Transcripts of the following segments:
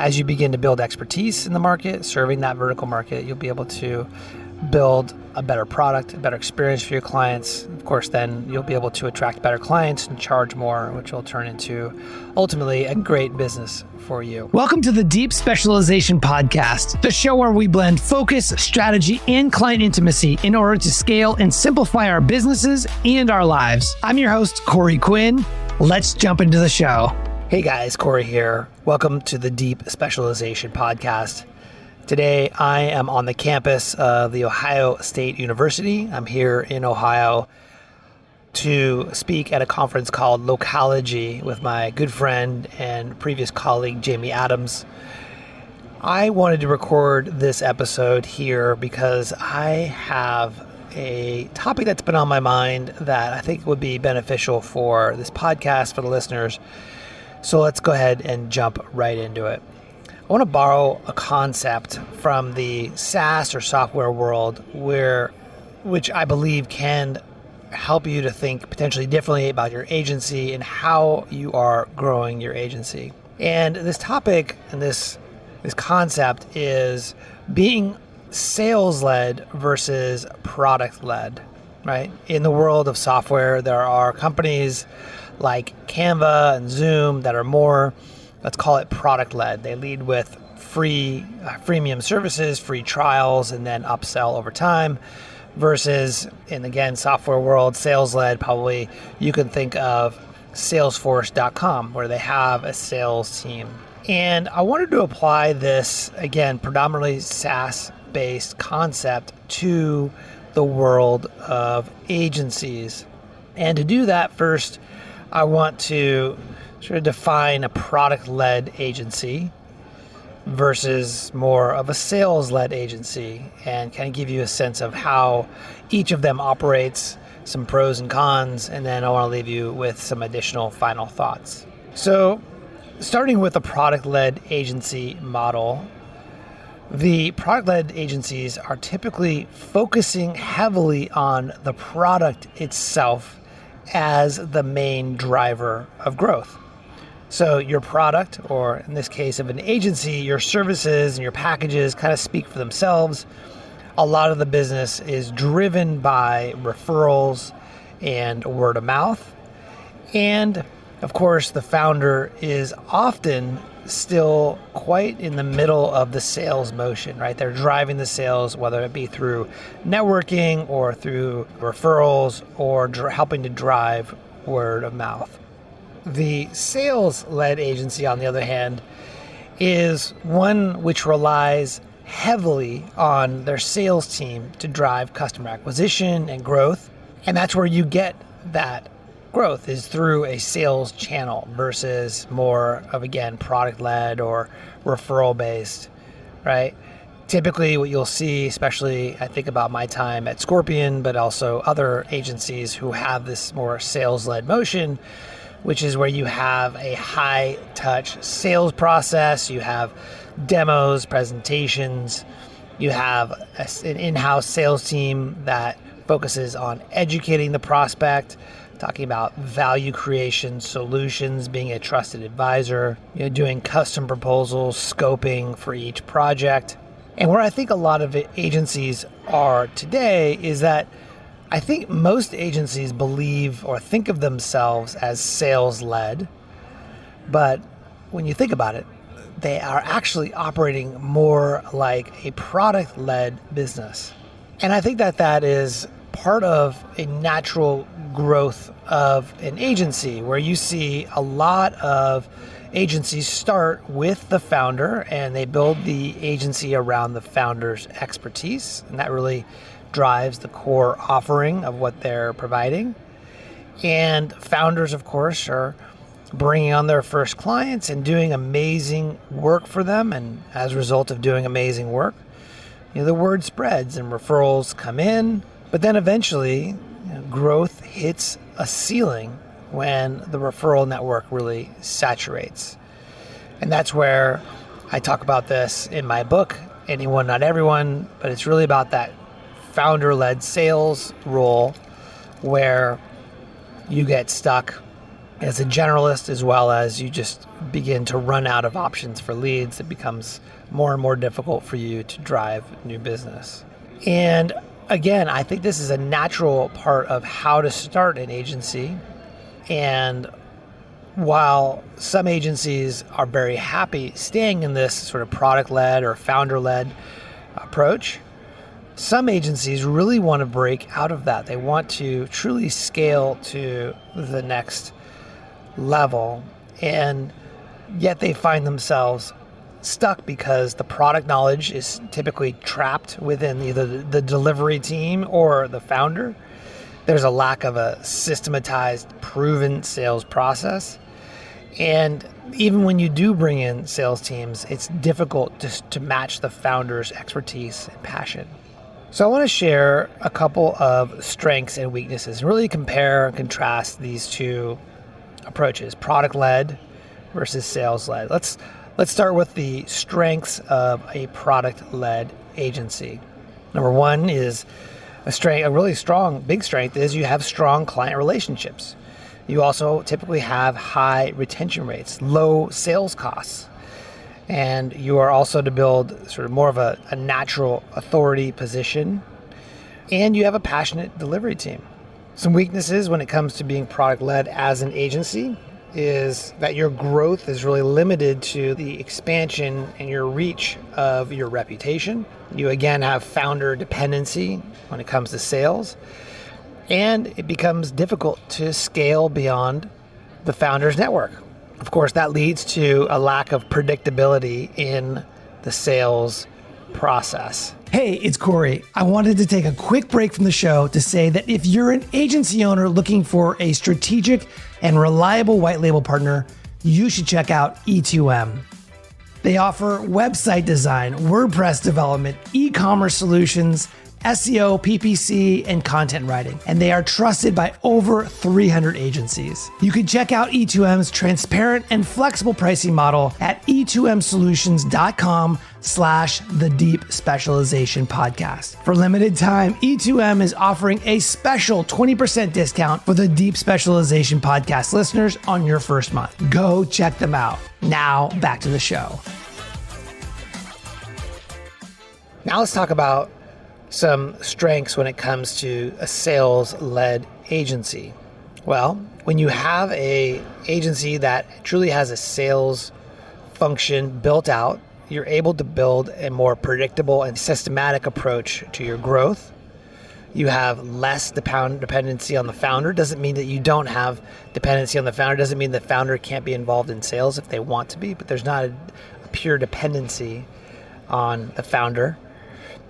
as you begin to build expertise in the market, serving that vertical market, you'll be able to build a better product, a better experience for your clients. Of course, then you'll be able to attract better clients and charge more, which will turn into ultimately a great business for you. Welcome to the Deep Specialization Podcast, the show where we blend focus, strategy, and client intimacy in order to scale and simplify our businesses and our lives. I'm your host, Corey Quinn. Let's jump into the show. Hey guys, Corey here. Welcome to the Deep Specialization Podcast. Today, I am on the campus of The Ohio State University. I'm here in Ohio to speak at a conference called Locology with my good friend and previous colleague, Jamie Adams. I wanted to record this episode here because I have a topic that's been on my mind that I think would be beneficial for this podcast, for the listeners. So let's go ahead and jump right into it. I want to borrow a concept from the SaaS or software world which I believe can help you to think potentially differently about your agency and how you are growing your agency. And this topic and this concept is being sales-led versus product-led, right? In the world of software, there are companies like Canva and Zoom that are more, let's call it product-led. They lead with free freemium services, free trials, and then upsell over time. Versus, in again, software world, sales-led, probably you can think of Salesforce.com, where they have a sales team. And I wanted to apply this, again, predominantly SaaS-based concept to the world of agencies. And to do that, first, I want to sort of define a product-led agency versus more of a sales-led agency and kind of give you a sense of how each of them operates, some pros and cons, and then I want to leave you with some additional final thoughts. So starting with a product-led agency model, the product-led agencies are typically focusing heavily on the product itself as the main driver of growth. So your product, or in this case of an agency, your services and your packages kind of speak for themselves. A lot of the business is driven by referrals and word of mouth. And of course, the founder is often still quite in the middle of the sales motion, right? They're driving the sales, whether it be through networking or through referrals or helping to drive word of mouth. The sales-led agency, on the other hand, is one which relies heavily on their sales team to drive customer acquisition and growth. And that's where you get that growth, is through a sales channel versus more of, again, product-led or referral-based, right? Typically what you'll see, especially I think about my time at Scorpion, but also other agencies who have this more sales-led motion, which is where you have a high-touch sales process, you have demos, presentations, you have an in-house sales team that focuses on educating the prospect, talking about value creation, solutions, being a trusted advisor, doing custom proposals, scoping for each project. And where I think a lot of agencies are today is that I think most agencies believe or think of themselves as sales-led, but when you think about it, they are actually operating more like a product-led business. And I think that is part of a natural growth of an agency, where you see a lot of agencies start with the founder and they build the agency around the founder's expertise, and that really drives the core offering of what they're providing. And founders, of course, are bringing on their first clients and doing amazing work for them, and as a result of doing amazing work, the word spreads and referrals come in. But then eventually, growth hits a ceiling when the referral network really saturates. And that's where I talk about this in my book, Anyone, Not Everyone, but it's really about that founder-led sales role where you get stuck as a generalist, as well as you just begin to run out of options for leads, it becomes more and more difficult for you to drive new business. And again, I think this is a natural part of how to start an agency. And while some agencies are very happy staying in this sort of product-led or founder-led approach, some agencies really want to break out of that. They want to truly scale to the next level, and yet they find themselves stuck because the product knowledge is typically trapped within either the delivery team or the founder. There's a lack of a systematized, proven sales process. And even when you do bring in sales teams, it's difficult just to match the founder's expertise and passion. So I want to share a couple of strengths and weaknesses and really compare and contrast these two approaches, product-led versus sales-led. Let's start with the strengths of a product-led agency. Number one is a really strong, big strength is you have strong client relationships. You also typically have high retention rates, low sales costs, and you are also to build sort of more of a natural authority position, and you have a passionate delivery team. Some weaknesses when it comes to being product-led as an agency is that your growth is really limited to the expansion and your reach of your reputation. You again have founder dependency when it comes to sales, and it becomes difficult to scale beyond the founder's network. Of course, that leads to a lack of predictability in the sales process. Hey, it's Corey. I wanted to take a quick break from the show to say that if you're an agency owner looking for a strategic and reliable white label partner, you should check out E2M. They offer website design, WordPress development, e-commerce solutions, SEO, PPC, and content writing, and they are trusted by over 300 agencies. You can check out E2M's transparent and flexible pricing model at e2msolutions.com/the Deep Specialization Podcast. For limited time, E2M is offering a special 20% discount for the Deep Specialization Podcast listeners on your first month. Go check them out. Now, back to the show. Now let's talk about some strengths when it comes to a sales-led agency. Well, when you have a agency that truly has a sales function built out, you're able to build a more predictable and systematic approach to your growth. You have less dependency on the founder. Doesn't mean that you don't have dependency on the founder. Doesn't mean the founder can't be involved in sales if they want to be, but there's not a pure dependency on the founder.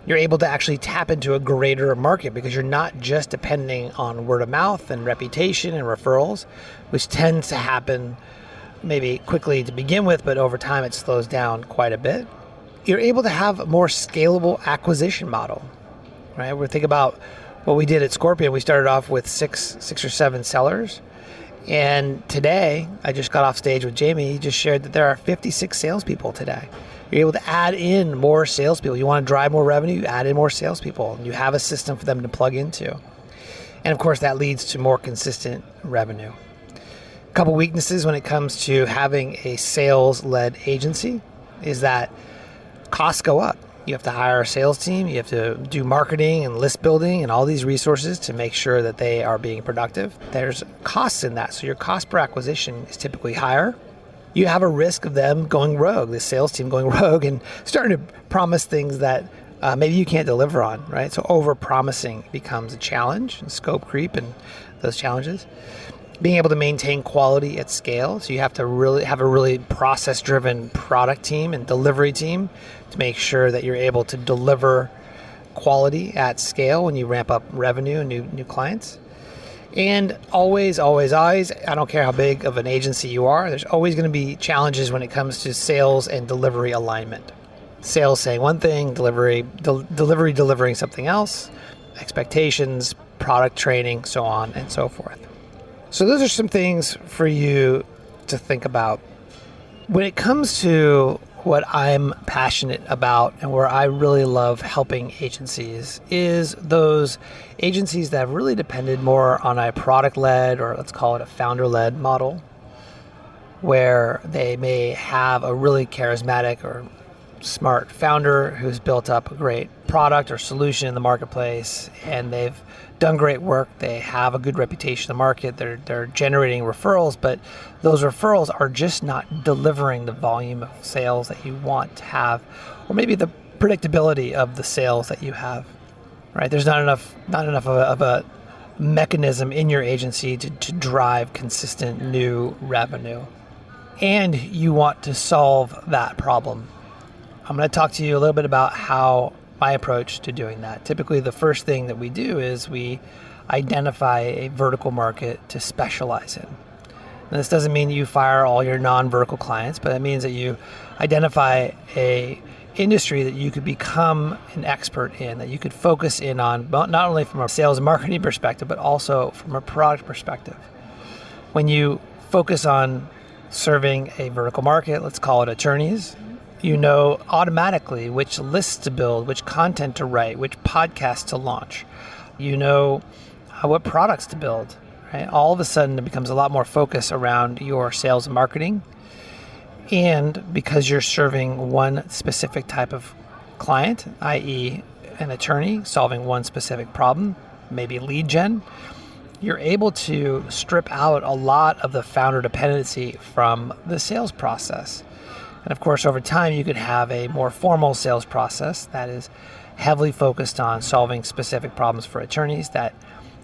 You're able to actually tap into a greater market because you're not just depending on word of mouth and reputation and referrals, which tends to happen maybe quickly to begin with, but over time it slows down quite a bit. You're able to have a more scalable acquisition model, right? We think about what we did at Scorpion. We started off with six or seven sellers. And today, I just got off stage with Jamie. He just shared that there are 56 salespeople today. You're able to add in more salespeople. You want to drive more revenue, you add in more salespeople. And you have a system for them to plug into. And of course, that leads to more consistent revenue. A couple weaknesses when it comes to having a sales-led agency is that costs go up. You have to hire a sales team. You have to do marketing and list building and all these resources to make sure that they are being productive. There's costs in that. So your cost per acquisition is typically higher. You have a risk of them going rogue, the sales team going rogue and starting to promise things that maybe you can't deliver on, right? So over-promising becomes a challenge, and scope creep and those challenges. Being able to maintain quality at scale. So you have to really have a really process-driven product team and delivery team to make sure that you're able to deliver quality at scale when you ramp up revenue and new clients. And always, I don't care how big of an agency you are, there's always going to be challenges when it comes to sales and delivery alignment. Sales saying one thing, delivery delivering something else, expectations, product training, so on and so forth. So those are some things for you to think about. When it comes to what I'm passionate about and where I really love helping agencies is those agencies that have really depended more on a product-led, or let's call it a founder-led model, where they may have a really charismatic or smart founder who's built up a great product or solution in the marketplace, and they've done great work. They have a good reputation in the market. They're generating referrals, but those referrals are just not delivering the volume of sales that you want to have, or maybe the predictability of the sales that you have. Right? There's not enough of a mechanism in your agency to drive consistent new revenue, and you want to solve that problem. I'm going to talk to you a little bit about how my approach to doing that. Typically, the first thing that we do is we identify a vertical market to specialize in. And this doesn't mean you fire all your non-vertical clients, but it means that you identify a industry that you could become an expert in, that you could focus in on, not only from a sales and marketing perspective, but also from a product perspective. When you focus on serving a vertical market, let's call it attorneys, you know automatically which lists to build, which content to write, which podcasts to launch. You know what products to build, right? All of a sudden it becomes a lot more focus around your sales and marketing. And because you're serving one specific type of client, i.e. an attorney solving one specific problem, maybe lead gen, you're able to strip out a lot of the founder dependency from the sales process. And of course, over time, you could have a more formal sales process that is heavily focused on solving specific problems for attorneys that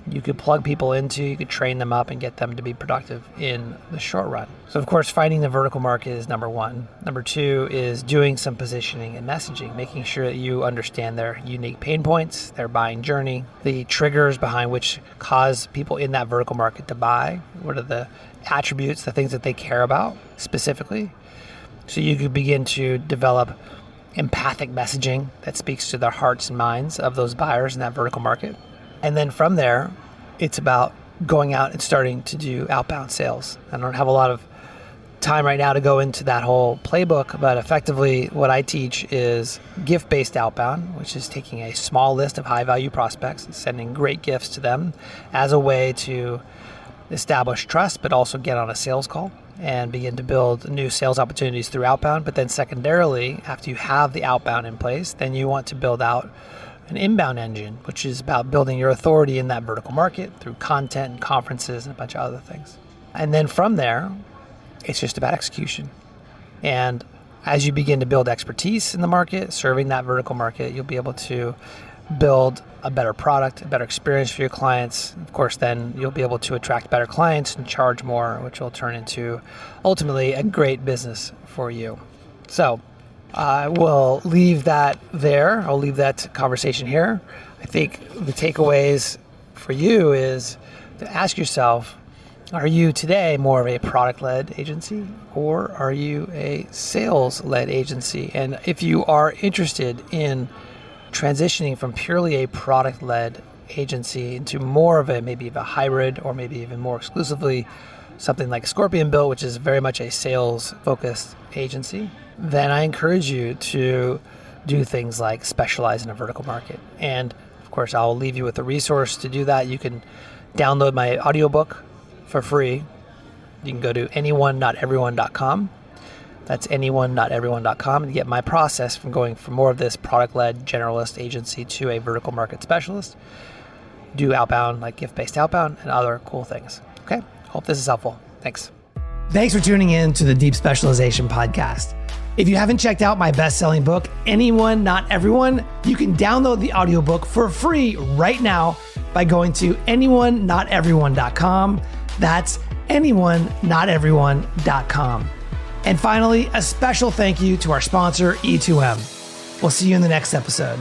you could plug people into, you could train them up and get them to be productive in the short run. So of course, finding the vertical market is number one. Number two is doing some positioning and messaging, making sure that you understand their unique pain points, their buying journey, the triggers behind which cause people in that vertical market to buy. What are the attributes, the things that they care about specifically? So you could begin to develop empathic messaging that speaks to the hearts and minds of those buyers in that vertical market. And then from there, it's about going out and starting to do outbound sales. I don't have a lot of time right now to go into that whole playbook, but effectively what I teach is gift-based outbound, which is taking a small list of high-value prospects and sending great gifts to them as a way to establish trust, but also get on a sales call and begin to build new sales opportunities through outbound. But then secondarily, after you have the outbound in place, then you want to build out an inbound engine, which is about building your authority in that vertical market through content and conferences and a bunch of other things. And then from there, it's just about execution. And as you begin to build expertise in the market, serving that vertical market, you'll be able to build a better product, a better experience for your clients. Of course, then you'll be able to attract better clients and charge more, which will turn into ultimately a great business for you. So I will leave that there. I'll leave that conversation here. I think the takeaways for you is to ask yourself, are you today more of a product-led agency or are you a sales-led agency? And if you are interested in transitioning from purely a product-led agency into more of a maybe of a hybrid, or maybe even more exclusively something like Scorpion built, which is very much a sales-focused agency, then I encourage you to do things like specialize in a vertical market. And of course, I'll leave you with a resource to do that. You can download my audiobook for free. You can go to anyone.everyone.com. That's anyone.everyone.com and get my process from going from more of this product-led generalist agency to a vertical market specialist. Do outbound, like gift-based outbound, and other cool things. Okay, hope this is helpful. Thanks. Thanks for tuning in to the Deep Specialization Podcast. If you haven't checked out my best-selling book, Anyone, Not Everyone, you can download the audiobook for free right now by going to anyone.everyone.com. That's anyone.everyone.com. And finally, a special thank you to our sponsor, E2M. We'll see you in the next episode.